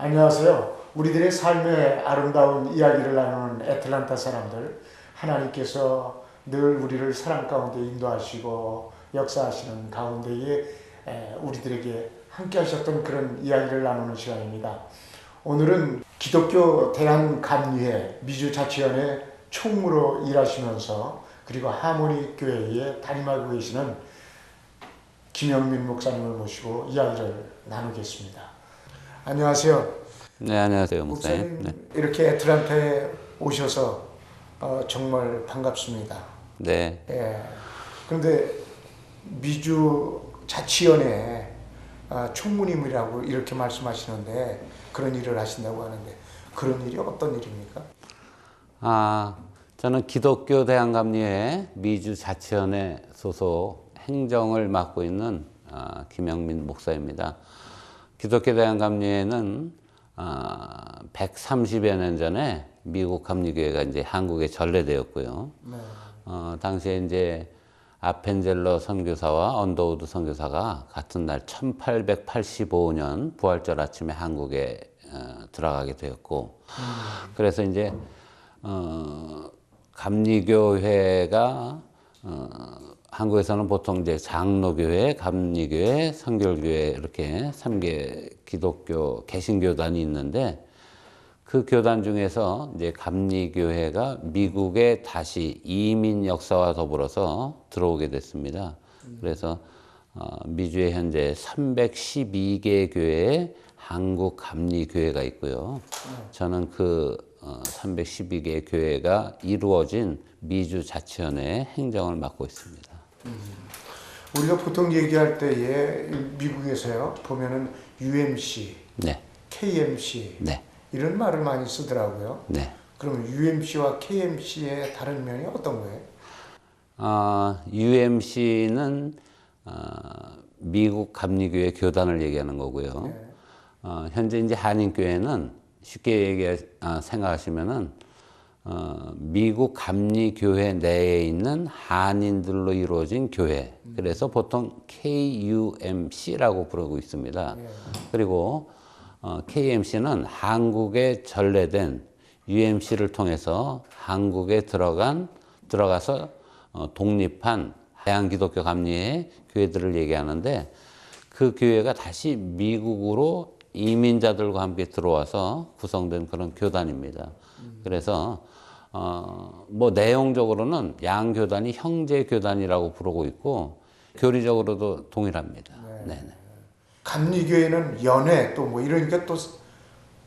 안녕하세요. 우리들의 삶의 아름다운 이야기를 나누는 애틀란타 사람들, 하나님께서 늘 우리를 사랑 가운데 인도하시고 역사하시는 가운데에 우리들에게 함께 하셨던 그런 이야기를 나누는 시간입니다. 오늘은 기독교 대한감리회 미주자치연의 총무로 일하시면서 그리고 하모니 교회에 담임하고 계시는 김영민 목사님을 모시고 이야기를 나누겠습니다. 안녕하세요. 네, 안녕하세요, 목사님. 네. 이렇게 애틀란타에 오셔서 정말 반갑습니다. 네. 예. 그런데 미주 자치연의 총무님이라고 이렇게 말씀하시는데 그런 일을 하신다고 하는데 그런 일이 어떤 일입니까? 저는 기독교 대한감리회 미주 자치연의 소속 행정을 맡고 있는 김영민 목사입니다. 기독교 대한감리회는 130여 년 전에 미국 감리교회가 이제 한국에 전래되었고요. 네. 당시에 이제 아펜젤러 선교사와 언더우드 선교사가 같은 날 1885년 부활절 아침에 한국에 들어가게 되었고, 그래서 이제 감리교회가 한국에서는 보통 이제 장로교회, 감리교회, 선결교회 이렇게 3개 기독교 개신교단이 있는데 그 교단 중에서 이제 감리교회가 미국에 다시 이민 역사와 더불어서 들어오게 됐습니다. 그래서 미주에 현재 312개 교회의 한국 감리교회가 있고요. 저는 그 312개 교회가 이루어진 미주 자치연의 행정을 맡고 있습니다. 우리가 보통 얘기할 때에 미국에서요 보면은 UMC, 네. KMC 네. 이런 말을 많이 쓰더라고요. 네. 그러면 UMC와 KMC의 다른 면이 어떤 거예요? UMC는 미국 감리교회 교단을 얘기하는 거고요. 네. 현재 이제 한인교회는 쉽게 생각하시면은 미국 감리교회 내에 있는 한인들로 이루어진 교회. 그래서 보통 KUMC라고 부르고 있습니다. 그리고 KMC는 한국에 전래된 UMC를 통해서 한국에 들어가서 독립한 대한기독교 감리회 교회들을 얘기하는데 그 교회가 다시 미국으로 이민자들과 함께 들어와서 구성된 그런 교단입니다. 그래서 뭐 내용적으로는 양 교단이 형제 교단이라고 부르고 있고 교리적으로도 동일합니다. 네. 네네. 감리교회는 연회 또 뭐 이러니까 또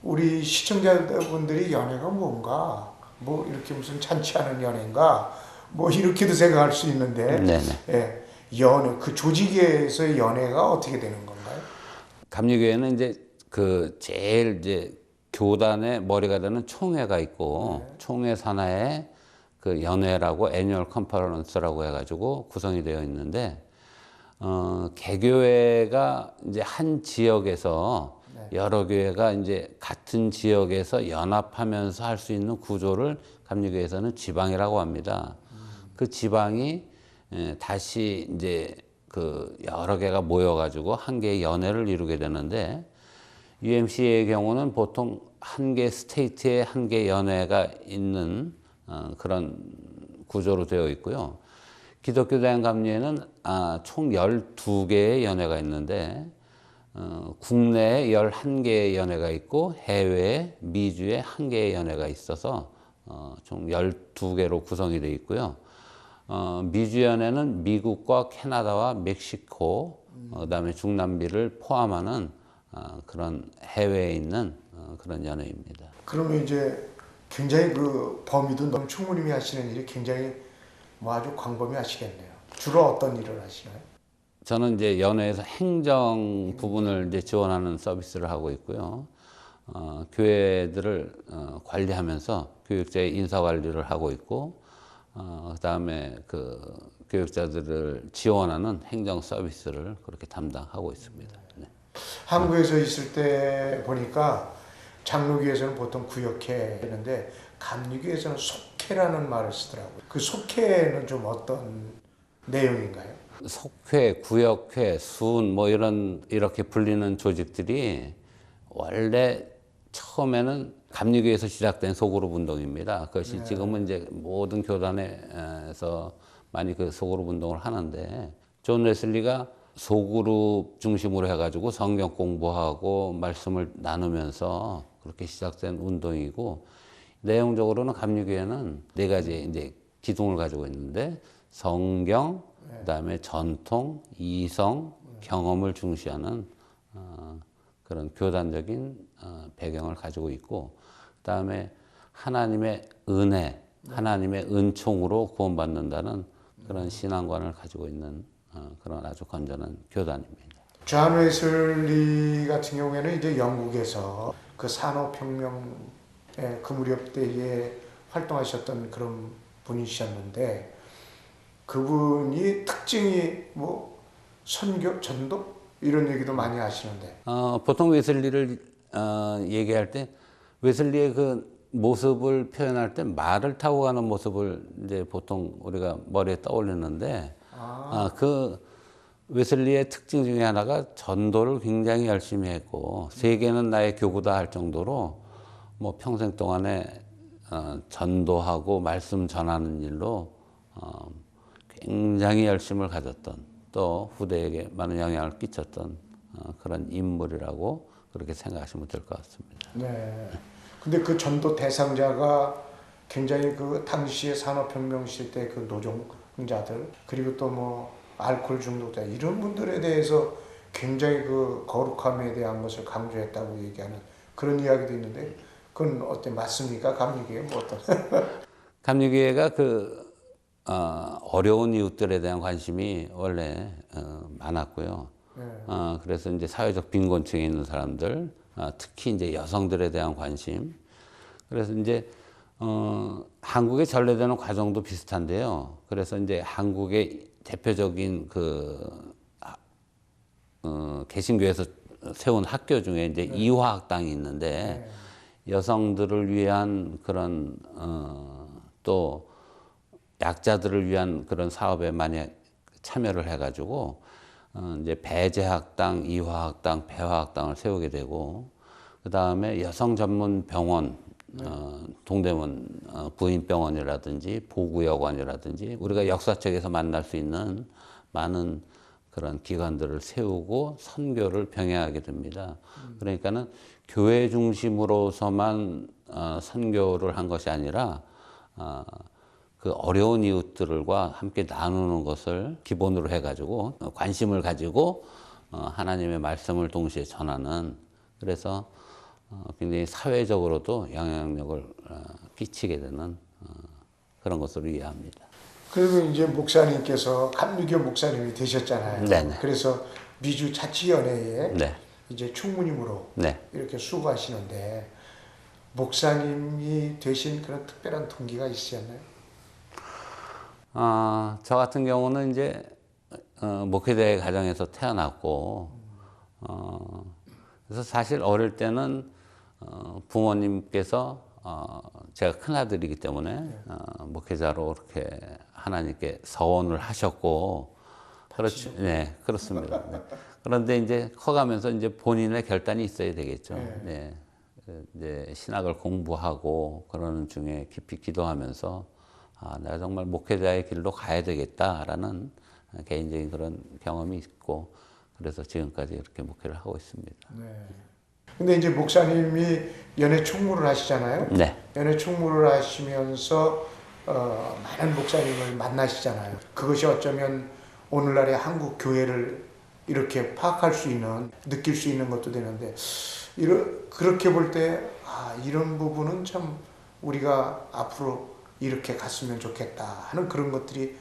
우리 시청자분들이 연회가 뭔가 뭐 이렇게 무슨 잔치하는 연회인가 뭐 이렇게도 생각할 수 있는데 네네. 예, 연회 그 조직에서의 연회가 어떻게 되는 건가요? 감리교회는 이제 그 제일 이제 교단의 머리가 되는 총회가 있고 총회 산하에 그 연회라고 애뉴얼 컨퍼런스라고 해가지고 구성이 되어 있는데 개교회가 이제 한 지역에서 여러 교회가 이제 같은 지역에서 연합하면서 할 수 있는 구조를 감리교회에서는 지방이라고 합니다. 그 지방이 다시 이제 그 여러 개가 모여가지고 한 개의 연회를 이루게 되는데 UMC의 경우는 보통 한 개 스테이트에 한 개 연회가 있는 그런 구조로 되어 있고요. 기독교 대한감리회는 총 12개의 연회가 있는데 국내에 11개의 연회가 있고 해외에 미주에 한 개의 연회가 있어서 총 12개로 구성이 되어 있고요. 미주연회는 미국과 캐나다와 멕시코, 그다음에 중남미를 포함하는 그런 해외에 있는 그런 연회입니다. 그러면 이제 굉장히 그 범위도 너무 총무님이 하시는 일이 굉장히 뭐 아주 광범위하시겠네요. 주로 어떤 일을 하시나요? 저는 이제 연회에서 행정 부분을 이제 지원하는 서비스를 하고 있고요. 교회들을 관리하면서 교육자의 인사 관리를 하고 있고, 그다음에 그 교육자들을 지원하는 행정 서비스를 그렇게 담당하고 있습니다. 네. 한국에서 있을 때 보니까 장로교에서는 보통 구역회 하는데 감리교에서는 속회라는 말을 쓰더라고요. 그 속회는 좀 어떤 내용인가요? 속회, 구역회, 순 뭐 이렇게 불리는 조직들이 원래 처음에는 감리교에서 시작된 소그룹 운동입니다. 그것이 지금은 이제 모든 교단에서 많이 그 소그룹 운동을 하는데, 존 웨슬리가 소그룹 중심으로 해가지고 성경 공부하고 말씀을 나누면서 그렇게 시작된 운동이고, 내용적으로는 감리교회는 네 가지 이제 기둥을 가지고 있는데, 성경, 그다음에 전통, 이성, 경험을 중시하는 그런 교단적인 배경을 가지고 있고, 그다음에 하나님의 은혜, 하나님의 은총으로 구원받는다는 그런 신앙관을 가지고 있는 그런 아주 건전한 교단입니다. 존 웨슬리 같은 경우에는 이제 영국에서 그 산업혁명의 그 무렵 때에 활동하셨던 그런 분이셨는데, 그분이 특징이 뭐 선교, 전도 이런 얘기도 많이 하시는데. 보통 웨슬리를 얘기할 때 웨슬리의 그 모습을 표현할 때 말을 타고 가는 모습을 이제 보통 우리가 머리에 떠올리는데, 그 웨슬리의 특징 중에 하나가 전도를 굉장히 열심히 했고, 세계는 나의 교구다 할 정도로 뭐 평생 동안에 전도하고 말씀 전하는 일로 굉장히 열심을 가졌던, 또 후대에게 많은 영향을 끼쳤던 그런 인물이라고 그렇게 생각하시면 될 것 같습니다. 네. 근데 그 전도 대상자가 굉장히 그 당시의 산업혁명 시대 그 노동자들, 그리고 또 뭐 알코올 중독자 이런 분들에 대해서 굉장히 그 거룩함에 대한 것을 강조했다고 얘기하는 그런 이야기도 있는데, 그건 어때, 맞습니까? 감리교회 뭐 어떤? 감리교회가 그 어려운 이웃들에 대한 관심이 원래 많았고요. 그래서 이제 사회적 빈곤층에 있는 사람들, 특히 이제 여성들에 대한 관심. 그래서 이제 한국에 전래되는 과정도 비슷한데요. 그래서 이제 한국의 대표적인 그 개신교에서 세운 학교 중에 이제 이화학당이 있는데, 여성들을 위한 그런 또 약자들을 위한 그런 사업에 많이 참여를 해가지고 이제 배제학당, 이화학당, 배화학당을 세우게 되고, 그 다음에 여성 전문 병원, 동대문 부인병원이라든지 보구여관이라든지 우리가 역사책에서 만날 수 있는 많은 그런 기관들을 세우고 선교를 병행하게 됩니다. 그러니까는 교회 중심으로서만 선교를 한 것이 아니라 그 어려운 이웃들과 함께 나누는 것을 기본으로 해가지고 관심을 가지고 하나님의 말씀을 동시에 전하는, 그래서 굉장히 사회적으로도 영향력을 끼치게 되는 그런 것으로 이해합니다. 그리고 이제 목사님께서 감리교 목사님이 되셨잖아요. 네네. 그래서 미주 자치연회에 네. 이제 총무님으로 네. 이렇게 수고하시는데, 목사님이 되신 그런 특별한 동기가 있으셨나요? 저 같은 경우는 이제 목회자의 가정에서 태어났고, 그래서 사실 어릴 때는 부모님께서 제가 큰 아들이기 때문에 목회자로 이렇게 하나님께 서원을 하셨고, 그렇죠. 네, 그렇습니다. 네. 그런데 이제 커가면서 이제 본인의 결단이 있어야 되겠죠. 네. 이제 신학을 공부하고 그러는 중에 깊이 기도하면서 내가 정말 목회자의 길로 가야 되겠다라는 개인적인 그런 경험이 있고, 그래서 지금까지 이렇게 목회를 하고 있습니다. 네. 근데 이제 목사님이 연회 총무를 하시잖아요. 네. 연회 총무를 하시면서 많은 목사님을 만나시잖아요. 그것이 어쩌면 오늘날의 한국 교회를 이렇게 파악할 수 있는, 느낄 수 있는 것도 되는데, 그렇게 볼 때 이런 부분은 참 우리가 앞으로 이렇게 갔으면 좋겠다 하는 그런 것들이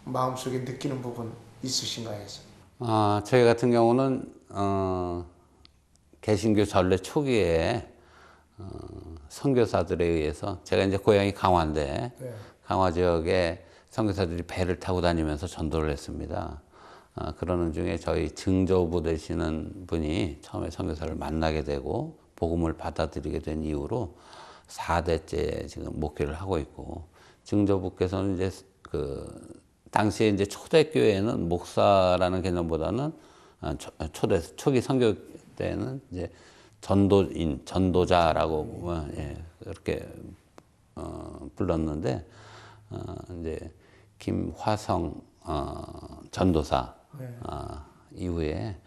마음속에 느끼는 부분 있으신가 해서. 저희 같은 경우는 개신교 전래 초기에 선교사들에 의해서, 제가 이제 고향이 강화인데 강화 지역에 선교사들이 배를 타고 다니면서 전도를 했습니다. 그러는 중에 저희 증조부 되시는 분이 처음에 선교사를 만나게 되고 복음을 받아들이게 된 이후로 4대째 지금 목회를 하고 있고, 증조부께서는 이제 당시에 이제 초대교회는 목사라는 개념보다는 초기 선교 때는 이제 전도인, 전도자라고 예, 그렇게 불렀는데 이제 김화성 전도사 이후에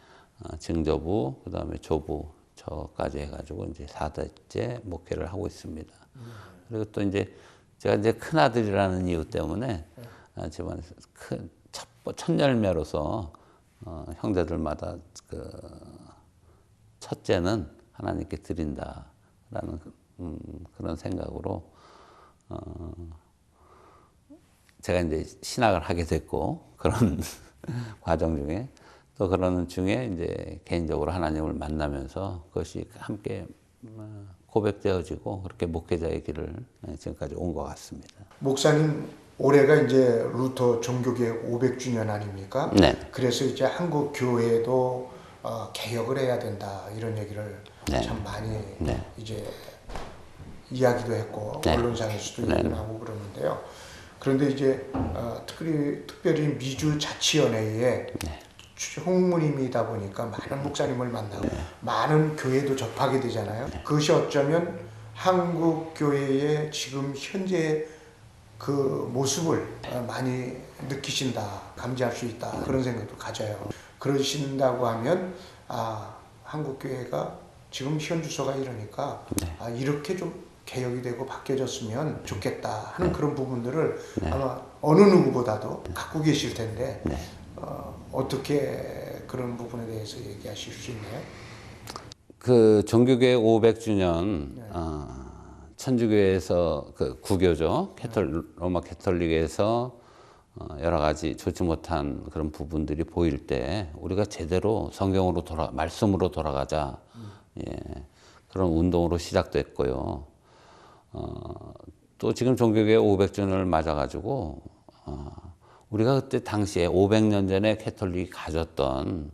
증조부 그다음에 조부 저까지 해가지고 이제 4대째 목회를 하고 있습니다. 그리고 또 이제 제가 이제 큰 아들이라는 이유 때문에 집안에서 큰 첫 열매로서 형제들마다 그 첫째는 하나님께 드린다라는 그런 생각으로 제가 이제 신학을 하게 됐고 그런 과정 중에 또 그러는 중에 이제 개인적으로 하나님을 만나면서 그것이 함께 고백되어지고 그렇게 목회자의 길을 지금까지 온 것 같습니다. 목사님 올해가 이제 루터 종교개혁 500주년 아닙니까? 네. 그래서 이제 한국 교회도 개혁을 해야 된다 이런 얘기를 네. 참 많이 네. 이제 이야기도 했고 네. 언론상에서도 네. 얘기를 하고 그러는데요. 그런데 이제 특별히 미주 자치연회에 총무님이다 보니까 많은 목사님을 만나고 많은 교회도 접하게 되잖아요. 그것이 어쩌면 한국 교회의 지금 현재 그 모습을 많이 느끼신다, 감지할 수 있다 그런 생각도 가져요. 그러신다고 하면 한국 교회가 지금 현 주소가 이러니까 이렇게 좀 개혁이 되고 바뀌어졌으면 좋겠다 하는 그런 부분들을 아마 어느 누구보다도 갖고 계실 텐데 어떻게 그런 부분에 대해서 얘기하실 수 있나요? 그 종교개혁 500주년 천주교에서 그 구교죠. 로마 캐톨릭에서 여러 가지 좋지 못한 그런 부분들이 보일 때 우리가 제대로 성경으로 말씀으로 돌아가자. 예, 그런 운동으로 시작됐고요. 또 지금 종교개혁 500주년을 맞아가지고 우리가 그때 당시에 500년 전에 캐톨릭이 가졌던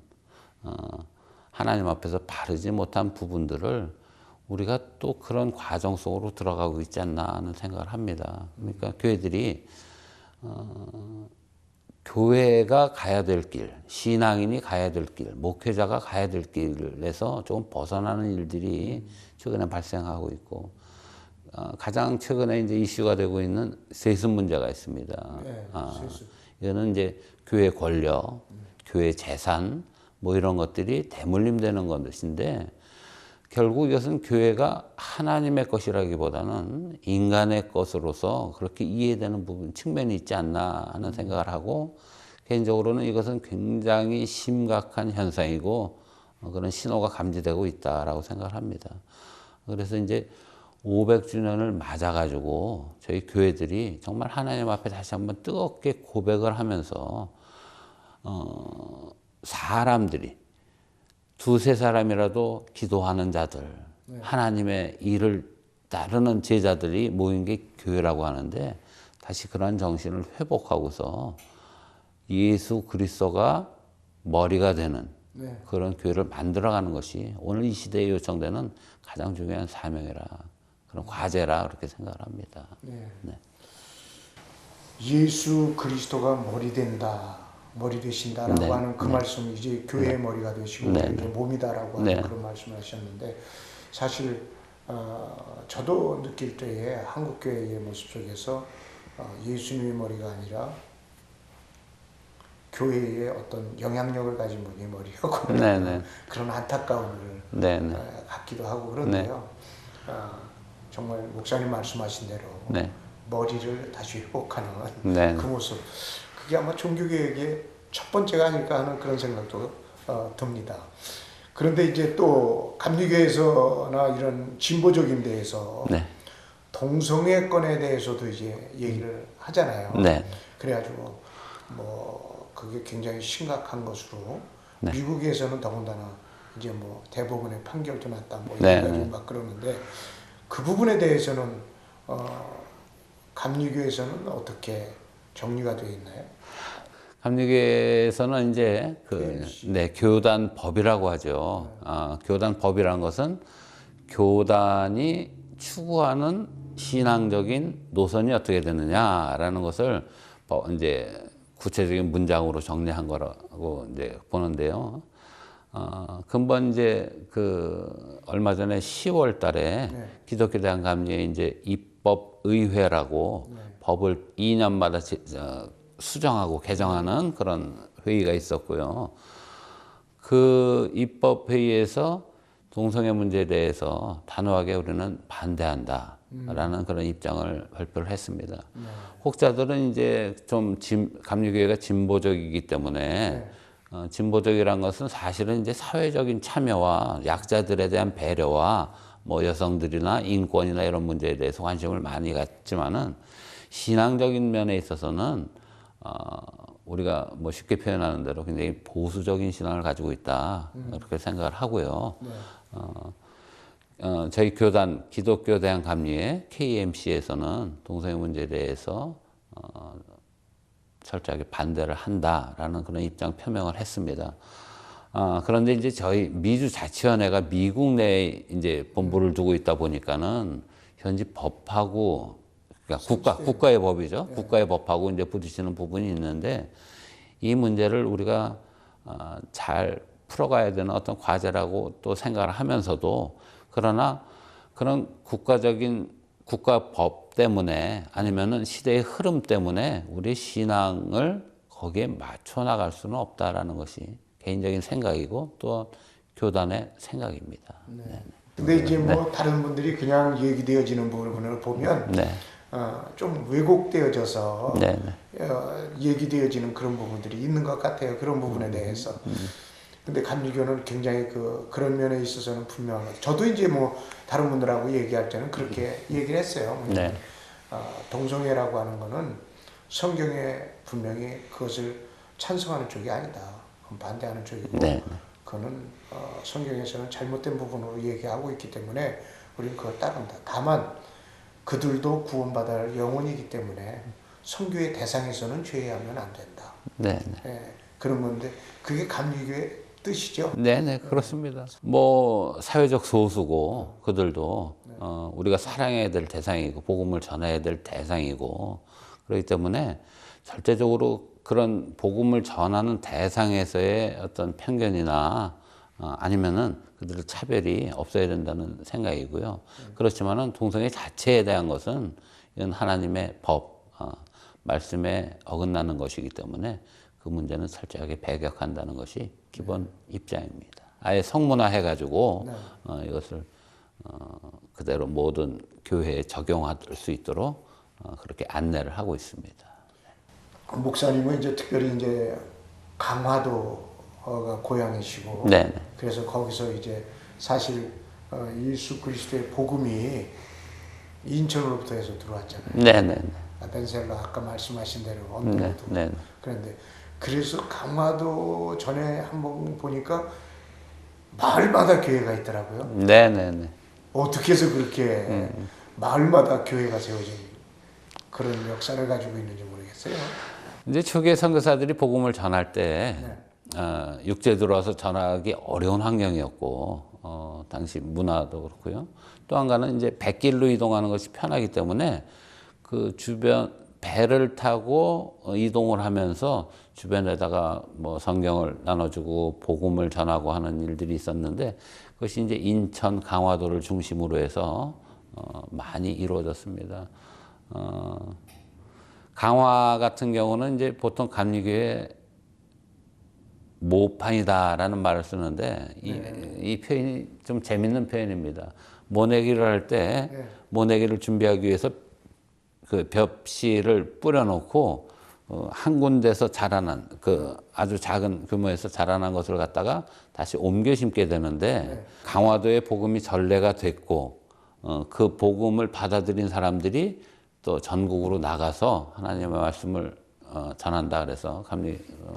하나님 앞에서 바르지 못한 부분들을 우리가 또 그런 과정 속으로 들어가고 있지 않나 하는 생각을 합니다. 그러니까 교회들이 교회가 가야 될 길, 신앙인이 가야 될 길, 목회자가 가야 될 길에서 조금 벗어나는 일들이 최근에 발생하고 있고 가장 최근에 이제 이슈가 되고 있는 세습 문제가 있습니다. 네, 세습. 이거는 이제 교회 권력, 교회 재산 뭐 이런 것들이 대물림되는 것인데 결국 이것은 교회가 하나님의 것이라기보다는 인간의 것으로서 그렇게 이해되는 부분, 측면이 있지 않나 하는 생각을 하고 개인적으로는 이것은 굉장히 심각한 현상이고 그런 신호가 감지되고 있다라고 생각을 합니다. 그래서 이제 500주년을 맞아가지고 저희 교회들이 정말 하나님 앞에 다시 한번 뜨겁게 고백을 하면서 사람들이 두세 사람이라도 기도하는 자들, 하나님의 일을 따르는 제자들이 모인 게 교회라고 하는데 다시 그러한 정신을 회복하고서 예수 그리스도가 머리가 되는 그런 교회를 만들어가는 것이 오늘 이 시대에 요청되는 가장 중요한 사명이라 그런 과제라 그렇게 생각을 합니다. 네. 예수 그리스도가 머리 된다, 머리 되신다라고 하는 그 말씀이 이제 교회의 머리가 되시고 교회의 몸이다라고 하는 그런 말씀을 하셨는데 사실 저도 느낄 때에 한국 교회의 모습 속에서 예수님의 머리가 아니라 교회의 어떤 영향력을 가진 분이 머리였고 그런 안타까움을 갖기도 하고 그런데요. 정말 목사님 말씀하신 대로 머리를 다시 회복하는 그 모습 그게 아마 종교개혁의 첫 번째가 아닐까 하는 그런 생각도 듭니다. 그런데 이제 또 감리교에서나 이런 진보적인 데에서 동성애권에 대해서도 이제 얘기를 하잖아요. 그래가지고 뭐 그게 굉장히 심각한 것으로 미국에서는 더군다나 이제 뭐 대법원의 판결도 났다 뭐 이런 막 그러는데 그 부분에 대해서는 감리교에서는 어떻게 정리가 되어 있나요? 감리교에서는 이제 교단 법이라고 하죠. 교단 법이라는 것은 교단이 추구하는 신앙적인 노선이 어떻게 되느냐라는 것을 이제 구체적인 문장으로 정리한 거라고 이제 보는데요. 근본 이제 그 얼마 전에 10월 달에 네. 기독교 대한감리회 이제 입법의회라고 법을 2년마다 수정하고 개정하는 그런 회의가 있었고요. 그 입법회의에서 동성애 문제에 대해서 단호하게 우리는 반대한다라는 그런 입장을 발표를 했습니다. 혹자들은 이제 좀 감리교회가 진보적이기 때문에 진보적이란 것은 사실은 이제 사회적인 참여와 약자들에 대한 배려와 뭐 여성들이나 인권이나 이런 문제에 대해서 관심을 많이 갖지만은 신앙적인 면에 있어서는 우리가 뭐 쉽게 표현하는 대로 굉장히 보수적인 신앙을 가지고 있다 그렇게 생각을 하고요. 저희 교단 기독교 대한감리회 KMC에서는 동성애 문제에 대해서 철저하게 반대를 한다라는 그런 입장 표명을 했습니다. 그런데 이제 저희 미주자치원회가 미국 내에 이제 본부를 두고 있다 보니까는 현지 법하고 그러니까 국가의 법이죠. 네. 국가의 법하고 이제 부딪히는 부분이 있는데 이 문제를 우리가 잘 풀어가야 되는 어떤 과제라고 또 생각을 하면서도 그러나 그런 국가적인 국가법 때문에 아니면은 시대의 흐름 때문에 우리 신앙을 거기에 맞춰 나갈 수는 없다라는 것이 개인적인 생각이고 또 교단의 생각입니다. 네. 근데 이제 뭐 다른 분들이 그냥 얘기되어지는 부분을 보면 네. 좀 왜곡되어져서 네. 얘기되어지는 그런 부분들이 있는 것 같아요. 그런 부분에 대해서. 근데 감리교는 굉장히 그런 면에 있어서는 분명한 것. 저도 이제 뭐 다른 분들하고 얘기할 때는 그렇게 얘기를 했어요. 네. 동성애라고 하는 거는 성경에 분명히 그것을 찬성하는 쪽이 아니다. 반대하는 쪽이고 네. 그거는 성경에서는 잘못된 부분으로 얘기하고 있기 때문에 우리는 그걸 따른다. 다만 그들도 구원받아야 할 영혼이기 때문에 선교의 대상에서는 죄하면 안 된다. 네. 예, 그런 건데 그게 감리교의 뜻이죠. 네, 그렇습니다. 뭐 사회적 소수고 그들도 우리가 사랑해야 될 대상이고 복음을 전해야 될 대상이고 그렇기 때문에 절대적으로 그런 복음을 전하는 대상에서의 어떤 편견이나 아니면은 그들의 차별이 없어야 된다는 생각이고요. 그렇지만은 동성애 자체에 대한 것은 이건 하나님의 법, 말씀에 어긋나는 것이기 때문에 그 문제는 철저하게 배격한다는 것이 기본 입장입니다. 아예 성문화해가지고 이것을 그대로 모든 교회에 적용할 수 있도록 그렇게 안내를 하고 있습니다. 목사님은 이제 특별히 이제 강화도가 고향이시고, 네. 그래서 거기서 이제 사실 예수 그리스도의 복음이 인천으로부터 해서 들어왔잖아요. 네. 벤셀러 아까 말씀하신 대로 언더로도. 네. 그런데 그래서 강화도 전에 한번 보니까 마을마다 교회가 있더라고요. 네. 어떻게 해서 그렇게 마을마다 교회가 세워진 그런 역사를 가지고 있는지 모르겠어요. 이제 초기에 선교사들이 복음을 전할 때 육지에 들어와서 전하기 어려운 환경이었고 당시 문화도 그렇고요. 또 한 가지는 이제 백길로 이동하는 것이 편하기 때문에 그 주변 배를 타고 이동을 하면서 주변에다가 뭐 성경을 나눠주고 복음을 전하고 하는 일들이 있었는데 그것이 이제 인천 강화도를 중심으로 해서 많이 이루어졌습니다. 강화 같은 경우는 이제 보통 감리교회 모판이다라는 말을 쓰는데 이 표현이 좀 재밌는 표현입니다. 모내기를 할 때 모내기를 준비하기 위해서 그 벽실을 뿌려놓고 한 군데서 자라난 그 아주 작은 규모에서 자라난 것을 갖다가 다시 옮겨 심게 되는데 강화도에 복음이 전래가 됐고 그 복음을 받아들인 사람들이 또 전국으로 나가서 하나님의 말씀을 전한다 그래서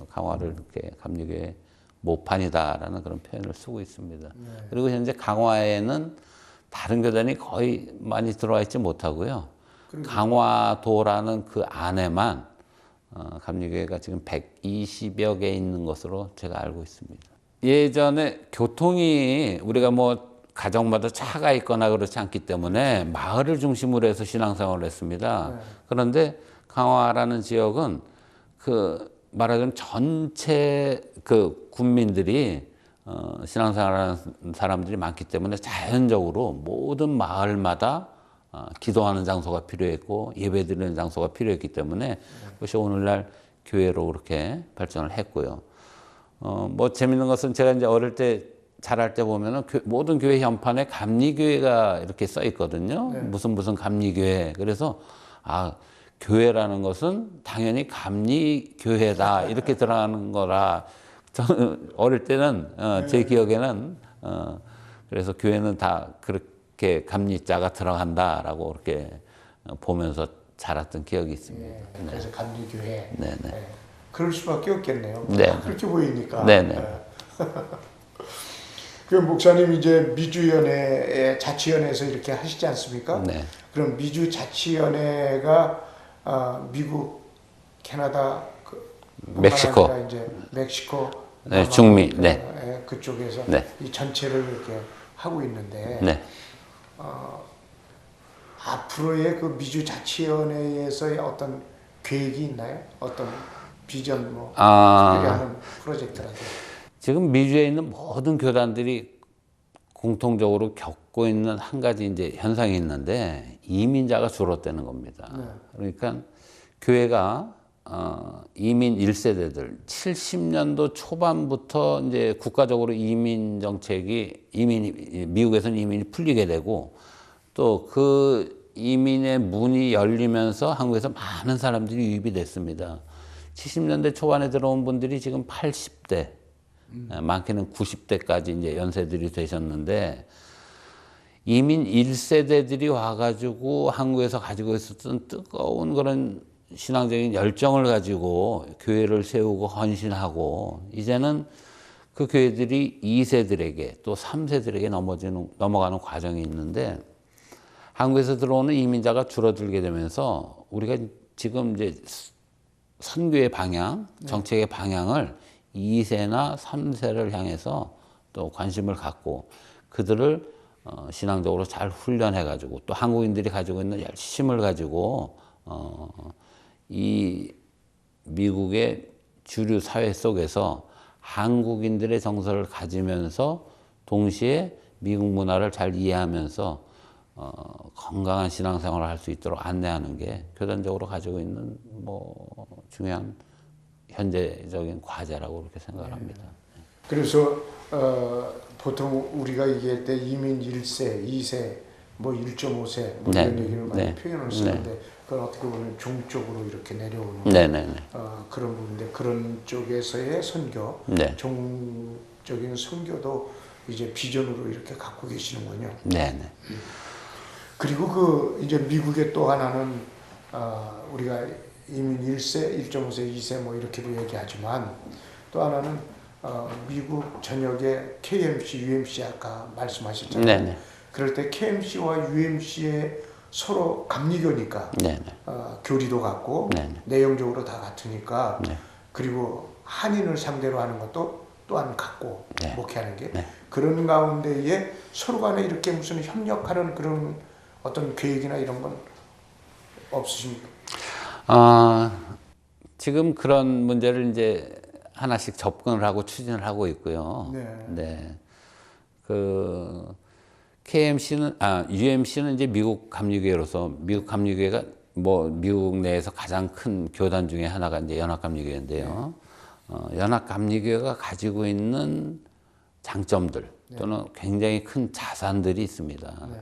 강화를 이렇게 감리교회 모판이다라는 그런 표현을 쓰고 있습니다. 그리고 현재 강화에는 다른 교단이 거의 많이 들어와 있지 못하고요. 강화도라는 그 안에만 감리교회가 지금 120여 개 있는 것으로 제가 알고 있습니다. 예전에 교통이 우리가 뭐 가정마다 차가 있거나 그렇지 않기 때문에 마을을 중심으로 해서 신앙생활을 했습니다. 그런데 강화라는 지역은 그 말하자면 전체 그 군민들이 신앙생활하는 사람들이 많기 때문에 자연적으로 모든 마을마다 기도하는 장소가 필요했고 예배드리는 장소가 필요했기 때문에 그것이 오늘날 교회로 그렇게 발전을 했고요. 뭐 재밌는 것은 제가 이제 어릴 때 자랄 때 보면은 모든 교회 현판에 감리교회가 이렇게 써 있거든요. 네. 무슨 감리교회. 그래서 교회라는 것은 당연히 감리교회다 이렇게 들어가는 거라 저는 어릴 때는 제 기억에는 그래서 교회는 다 그렇게 감리자가 들어간다라고 그렇게 보면서 자랐던 기억이 있습니다. 네, 그래서 감리교회. 네네. 네. 그럴 수밖에 없겠네요. 네. 그렇게 보이니까. 네네. 네. 그 목사님 이제 미주연회 자치연회에서 이렇게 하시지 않습니까? 네. 그럼 미주 자치연회가 미국, 캐나다, 멕시코, 이제 멕시코, 네, 중미, 네. 그쪽에서 네. 이 전체를 이렇게 하고 있는데 네. 앞으로의 그 미주 자치연회에서의 어떤 계획이 있나요? 어떤 비전 뭐 특별히 하는 프로젝트라든지. 지금 미주에 있는 모든 교단들이 공통적으로 겪고 있는 한 가지 이제 현상이 있는데 이민자가 줄어드는 겁니다. 네. 그러니까 교회가 이민 1세대들 70년도 초반부터 이제 국가적으로 이민 정책이 미국에서는 이민이 풀리게 되고 또 그 이민의 문이 열리면서 한국에서 많은 사람들이 유입이 됐습니다. 70년대 초반에 들어온 분들이 지금 80대, 많게는 90대까지 이제 연세들이 되셨는데 이민 1세대들이 와가지고 한국에서 가지고 있었던 뜨거운 그런 신앙적인 열정을 가지고 교회를 세우고 헌신하고 이제는 그 교회들이 2세들에게 또 3세들에게 넘어가는 과정이 있는데 한국에서 들어오는 이민자가 줄어들게 되면서 우리가 지금 이제 선교의 방향, 정책의 방향을 2세나 3세를 향해서 또 관심을 갖고 그들을 신앙적으로 잘 훈련해 가지고 또 한국인들이 가지고 있는 열심을 가지고 이 미국의 주류 사회 속에서 한국인들의 정서를 가지면서 동시에 미국 문화를 잘 이해하면서 건강한 신앙생활을 할 수 있도록 안내하는 게 교단적으로 가지고 있는 뭐 중요한 현재적인 과제라고 그렇게 생각합니다. 그래서 보통 우리가 얘기할 때 이민 1세, 2세, 뭐 1.5세 뭐 네. 이런 얘기를 많이 네. 표현을 쓰는데 그건 어떻게 보면 종적으로 이렇게 내려오는 네네네. 그런 부분인데 그런 쪽에서의 선교, 네. 종적인 선교도 이제 비전으로 이렇게 갖고 계시는군요. 네네. 그리고 그 이제 미국의 또 하나는 우리가 이민 1세, 1.5세, 2세 뭐 이렇게도 얘기하지만 또 하나는 미국 전역에 KMC, UMC 아까 말씀하셨잖아요. 네네. 그럴 때 KMC와 UMC의 서로 감리교니까 네네. 교리도 같고 네네. 내용적으로 다 같으니까 네. 그리고 한인을 상대로 하는 것도 또한 같고 네. 목회하는 게 네. 그런 가운데에 서로 간에 이렇게 무슨 협력하는 그런 어떤 계획이나 이런 건 없으십니까? 지금 그런 문제를 이제 하나씩 접근을 하고 추진을 하고 있고요. 네. 네. 그 UMC는 이제 미국 감리교회로서 미국 감리교회가 뭐 미국 내에서 가장 큰 교단 중에 하나가 이제 연합감리교회인데요. 연합감리교회가 가지고 있는 장점들 또는 굉장히 큰 자산들이 있습니다. 네.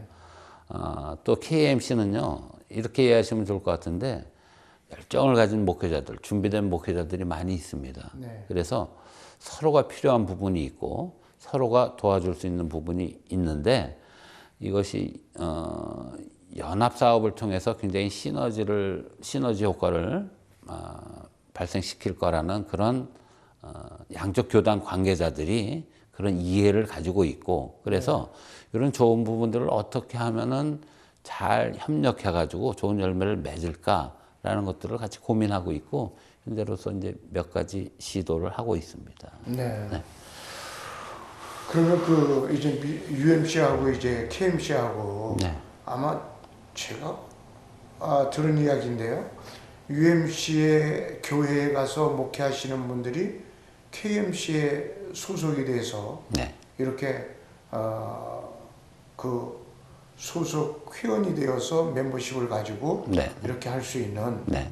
또 KMC는요 이렇게 이해하시면 좋을 것 같은데 열정을 가진 목회자들, 준비된 목회자들이 많이 있습니다. 네. 그래서 서로가 필요한 부분이 있고 서로가 도와줄 수 있는 부분이 있는데 이것이 연합 사업을 통해서 굉장히 시너지 효과를 발생시킬 거라는 그런 양쪽 교단 관계자들이 그런 이해를 가지고 있고 그래서 이런 좋은 부분들을 어떻게 하면은 잘 협력해 가지고 좋은 열매를 맺을까라는 것들을 같이 고민하고 있고 현재로서 이제 몇 가지 시도를 하고 있습니다. 네. 네. 그러면 그 이제 UMC하고 이제 KMC하고 네. 아마 제가 들은 이야기인데요. UMC의 교회에 가서 목회하시는 분들이 KMC에 소속이 돼서 네. 이렇게 그 소속 회원이 되어서 멤버십을 가지고 네. 이렇게 할 수 있는. 네.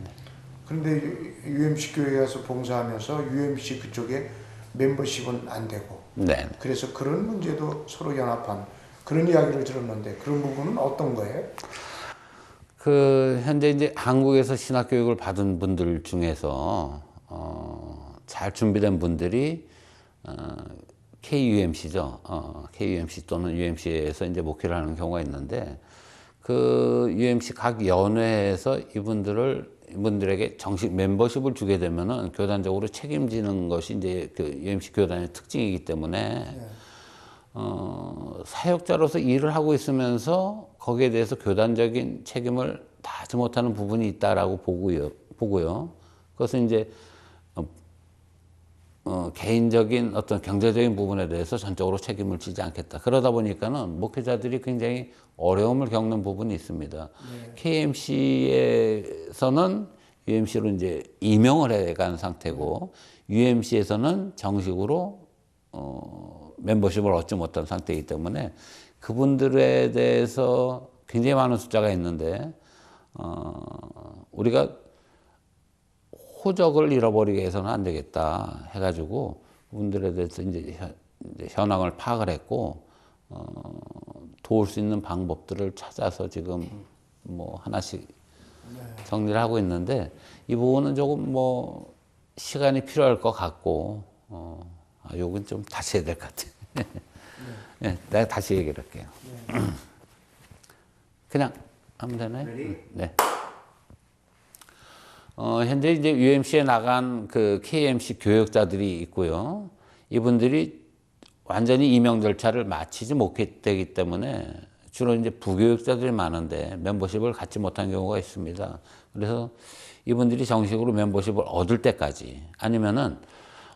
그런데 UMC 교회에 가서 봉사하면서 UMC 그쪽에 멤버십은 안 되고. 네. 그래서 그런 문제도 서로 연합한 그런 이야기를 들었는데 그런 부분은 어떤 거예요? 그 현재 이제 한국에서 신학 교육을 받은 분들 중에서 잘 준비된 분들이 KUMC죠. KUMC 또는 UMC에서 이제 목회를 하는 경우가 있는데 그 UMC 각 연회에서 이분들에게 정식 멤버십을 주게 되면은 교단적으로 책임지는 것이 이제 그 UMC 교단의 특징이기 때문에 사역자로서 일을 하고 있으면서 거기에 대해서 교단적인 책임을 다하지 못하는 부분이 있다라고 보고요. 그것은 이제 개인적인 어떤 경제적인 부분에 대해서 전적으로 책임을 지지 않겠다. 그러다 보니까는 목회자들이 굉장히 어려움을 겪는 부분이 있습니다. 네. KMC에서는 UMC로 이제 임용을 해간 상태고, UMC에서는 정식으로 멤버십을 얻지 못한 상태이기 때문에 그분들에 대해서 굉장히 많은 숫자가 있는데, 우리가 호적을 잃어버리게 해서는 안 되겠다 해가지고 그분들에 대해서 이제 현황을 파악을 했고 도울 수 있는 방법들을 찾아서 지금 뭐 하나씩 정리를 하고 있는데 이 부분은 조금 뭐 시간이 필요할 것 같고 요건 좀 다시 해야 될 것 같아요. 네, 내가 다시 얘기를 할게요. 그냥 하면 되나요? 네. 현재 이제 UMC에 나간 그 KMC 교역자들이 있고요. 이분들이 완전히 임용 절차를 마치지 못했기 때문에 주로 이제 부교역자들이 많은데 멤버십을 갖지 못한 경우가 있습니다. 그래서 이분들이 정식으로 멤버십을 얻을 때까지 아니면은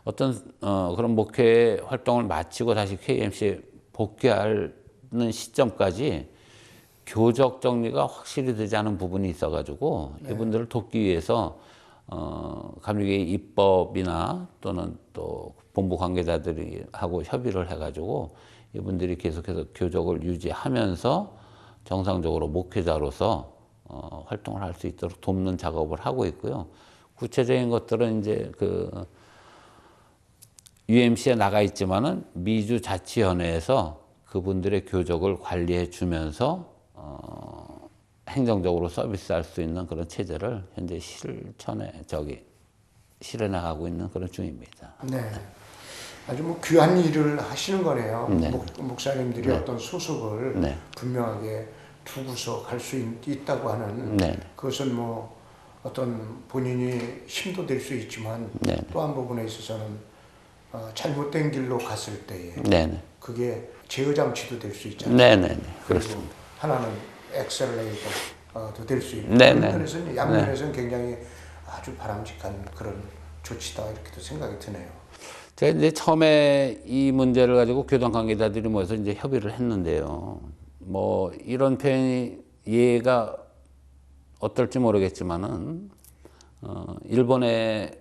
어떤 그런 목회 활동을 마치고 다시 KMC에 복귀하는 시점까지 교적 정리가 확실히 되지 않은 부분이 있어가지고 이분들을 돕기 위해서 감리교회 입법이나 또는 또 본부 관계자들이 하고 협의를 해가지고 이분들이 계속해서 교적을 유지하면서 정상적으로 목회자로서 활동을 할 수 있도록 돕는 작업을 하고 있고요. 구체적인 것들은 이제 그 UMC에 나가 있지만은 미주 자치연회에서 그분들의 교적을 관리해 주면서 행정적으로 서비스할 수 있는 그런 체제를 현재 실현하고 있는 그런 중입니다. 네, 아주 뭐 귀한 일을 하시는 거네요. 네. 목사님들이 네. 어떤 소속을 네. 분명하게 두고서 갈 수 있다고 하는 네. 그것은 뭐 어떤 본인이 힘도 될 수 있지만 네. 또 한 부분에 있어서는 잘못된 길로 갔을 때에 네. 그게 제어 장치도 될 수 있잖아요. 네네. 그리고 그렇습니다. 하나는 엑셀레이터도 될 수 있고 네네. 그런 면에서는 양면에서는 굉장히 아주 바람직한 그런 조치다 이렇게도 생각이 드네요. 제가 이제 처음에 이 문제를 가지고 교단 관계자들이 모여서 이제 협의를 했는데요. 뭐 이런 표현이 이해가 어떨지 모르겠지만은 일본의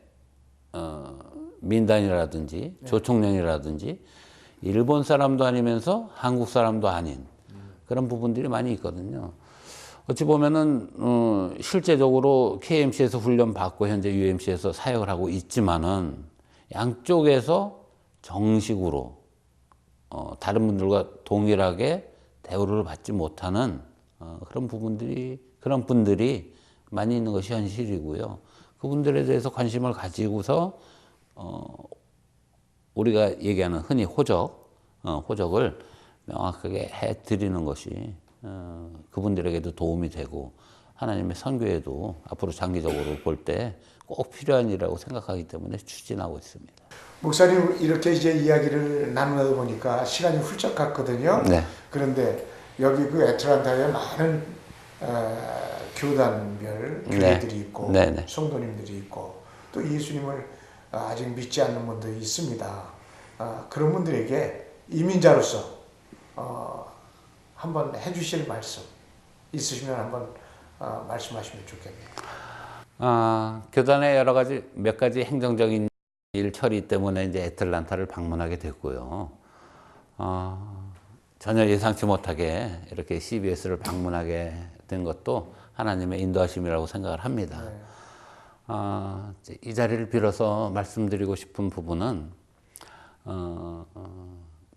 민단이라든지 조총련이라든지 일본 사람도 아니면서 한국 사람도 아닌 그런 부분들이 많이 있거든요. 어찌 보면은 실제적으로 KMC에서 훈련 받고 현재 UMC에서 사역을 하고 있지만은 양쪽에서 정식으로 다른 분들과 동일하게 대우를 받지 못하는 그런 분들이 많이 있는 것이 현실이고요. 그분들에 대해서 관심을 가지고서 우리가 얘기하는 흔히 호적을 명확하게 해드리는 것이 그분들에게도 도움이 되고 하나님의 선교에도 앞으로 장기적으로 볼 때 꼭 필요한 일이라고 생각하기 때문에 추진하고 있습니다. 목사님 이렇게 이제 이야기를 나누다 보니까 시간이 훌쩍 갔거든요. 네. 그런데 여기 그 애틀란타에 많은 교단별 교회들이 있고 네네. 성도님들이 있고 또 예수님을 아직 믿지 않는 분들이 있습니다. 그런 분들에게 이민자로서 한번 해주실 말씀 있으시면 한번 말씀하시면 좋겠네요. 교단의 몇 가지 행정적인 일 처리 때문에 이제 애틀란타를 방문하게 됐고요. 전혀 예상치 못하게 이렇게 CBS를 방문하게 된 것도 하나님의 인도하심이라고 생각을 합니다. 이 자리를 빌어서 말씀드리고 싶은 부분은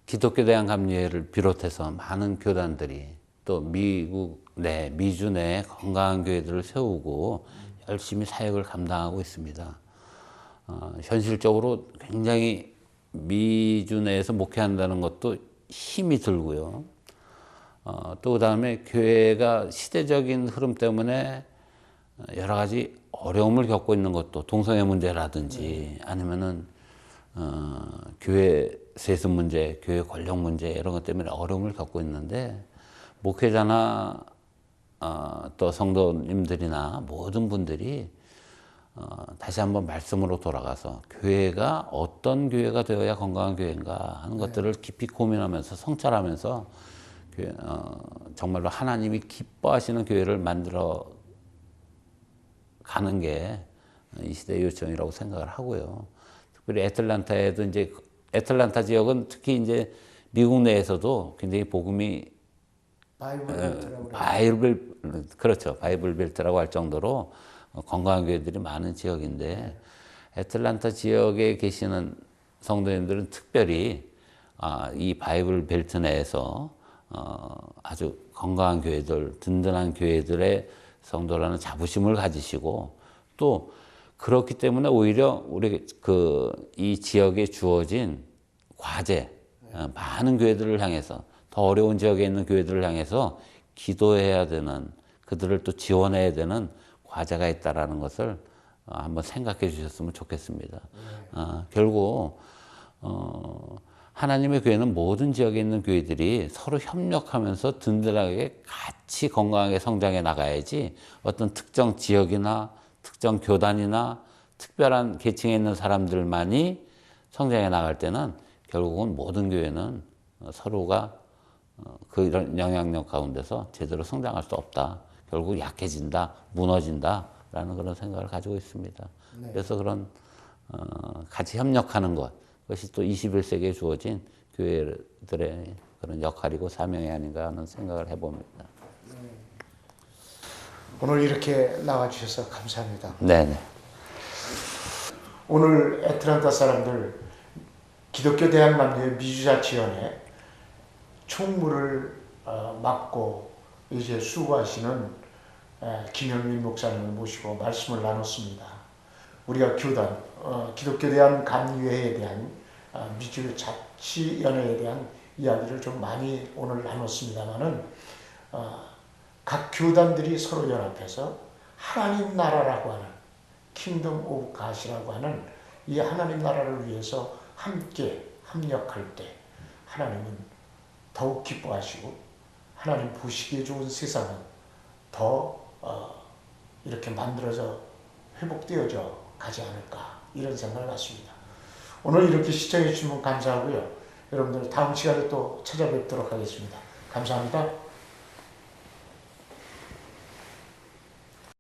기독교 대한감리회를 비롯해서 많은 교단들이 또 미국 내, 미주 내에 건강한 교회들을 세우고 열심히 사역을 감당하고 있습니다. 현실적으로 굉장히 미주 내에서 목회한다는 것도 힘이 들고요. 또 그다음에 교회가 시대적인 흐름 때문에 여러 가지 어려움을 겪고 있는 것도 동성애 문제라든지 아니면은 교회 세습 문제, 교회 권력 문제 이런 것 때문에 어려움을 겪고 있는데 목회자나 또 성도님들이나 모든 분들이 다시 한번 말씀으로 돌아가서 교회가 어떤 교회가 되어야 건강한 교회인가 하는 것들을 깊이 고민하면서 성찰하면서 정말로 하나님이 기뻐하시는 교회를 만들어 가는 게 이 시대의 요청이라고 생각을 하고요. 특별히 애틀란타에도 이제 애틀란타 지역은 특히 이제 미국 내에서도 굉장히 복음이 바이블 벨트라고 할 정도로 건강한 교회들이 많은 지역인데 애틀란타 지역에 계시는 성도님들은 특별히 이 바이블 벨트 내에서 아주 건강한 교회들, 든든한 교회들의 성도라는 자부심을 가지시고 또 그렇기 때문에 오히려 우리 이 지역에 주어진 과제, 많은 교회들을 향해서 더 어려운 지역에 있는 교회들을 향해서 기도해야 되는 그들을 또 지원해야 되는 과제가 있다라는 것을 한번 생각해 주셨으면 좋겠습니다. 결국 하나님의 교회는 모든 지역에 있는 교회들이 서로 협력하면서 든든하게 같이 건강하게 성장해 나가야지 어떤 특정 지역이나 특정 교단이나 특별한 계층에 있는 사람들만이 성장해 나갈 때는 결국은 모든 교회는 서로가 그런 영향력 가운데서 제대로 성장할 수 없다. 결국 약해진다, 무너진다라는 그런 생각을 가지고 있습니다. 네. 그래서 그런 같이 협력하는 것, 그것이 또 21세기에 주어진 교회들의 그런 역할이고 사명이 아닌가 하는 생각을 해봅니다. 오늘 이렇게 나와주셔서 감사합니다. 네네. 오늘 애틀란타 사람들 기독교 대한감리회 미주자치원회 총무를 맡고 이제 수고하시는 김영민 목사님을 모시고 말씀을 나눴습니다. 우리가 교단, 기독교 대한감리회에 대한 미주자치연회에 대한 이야기를 좀 많이 오늘 나눴습니다만은 각 교단들이 서로 연합해서 하나님 나라라고 하는 킹덤 오브 갓이라고 하는 이 하나님 나라를 위해서 함께 합력할 때 하나님은 더욱 기뻐하시고 하나님 보시기에 좋은 세상은 더 이렇게 만들어져 회복되어져 가지 않을까 이런 생각을 갖습니다. 오늘 이렇게 시청해 주시면 감사하고요. 여러분들 다음 시간에 또 찾아뵙도록 하겠습니다. 감사합니다.